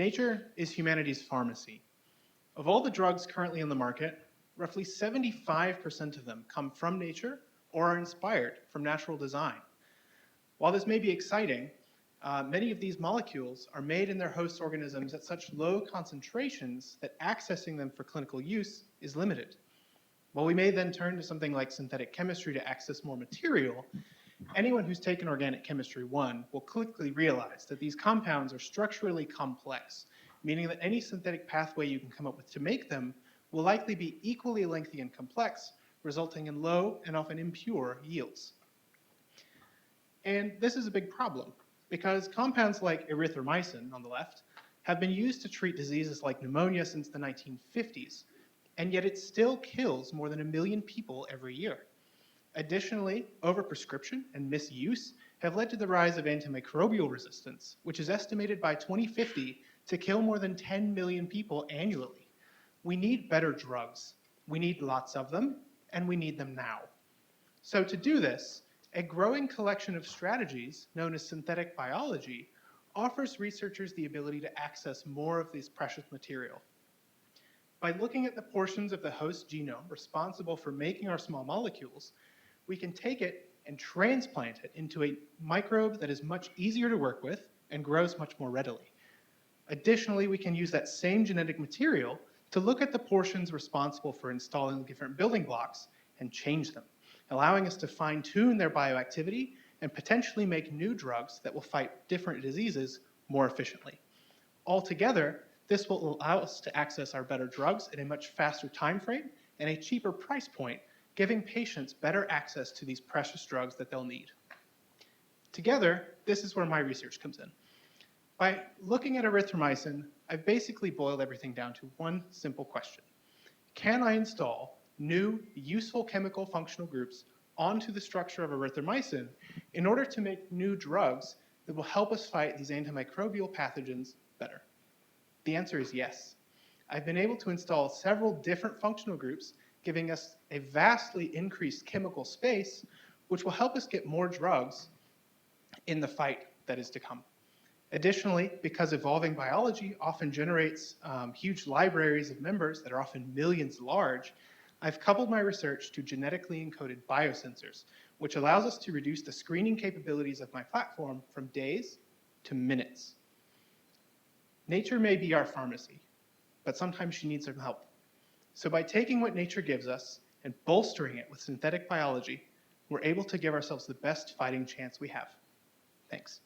Nature is humanity's pharmacy. Of all the drugs currently on the market, roughly 75% of them come from nature or are inspired from natural design. While this may be exciting, many of these molecules are made in their host organisms at such low concentrations that accessing them for clinical use is limited. While we may then turn to something like synthetic chemistry to access more material, anyone who's taken Organic Chemistry 1 will quickly realize that these compounds are structurally complex, meaning that any synthetic pathway you can come up with to make them will likely be equally lengthy and complex, resulting in low and often impure yields. And this is a big problem, because compounds like erythromycin, on the left, have been used to treat diseases like pneumonia since the 1950s, and yet it still kills more than 1 million people every year. Additionally, overprescription and misuse have led to the rise of antimicrobial resistance, which is estimated by 2050 to kill more than 10 million people annually. We need better drugs. We need lots of them, and we need them now. So to do this, a growing collection of strategies, known as synthetic biology, offers researchers the ability to access more of this precious material. By looking at the portions of the host genome responsible for making our small molecules, we can take it and transplant it into a microbe that is much easier to work with and grows much more readily. Additionally, we can use that same genetic material to look at the portions responsible for installing different building blocks and change them, allowing us to fine-tune their bioactivity and potentially make new drugs that will fight different diseases more efficiently. Altogether, this will allow us to access our better drugs at a much faster time frame and a cheaper price point, giving patients better access to these precious drugs that they'll need. Together, this is where my research comes in. By looking at erythromycin, I've basically boiled everything down to one simple question. Can I install new, useful chemical functional groups onto the structure of erythromycin in order to make new drugs that will help us fight these antimicrobial pathogens better? The answer is yes. I've been able to install several different functional groups, giving us a vastly increased chemical space, which will help us get more drugs in the fight that is to come. Additionally, because evolving biology often generates huge libraries of members that are often millions large, I've coupled my research to genetically encoded biosensors, which allows us to reduce the screening capabilities of my platform from days to minutes. Nature may be our pharmacy, but sometimes she needs some help. So by taking what nature gives us and bolstering it with synthetic biology, we're able to give ourselves the best fighting chance we have. Thanks.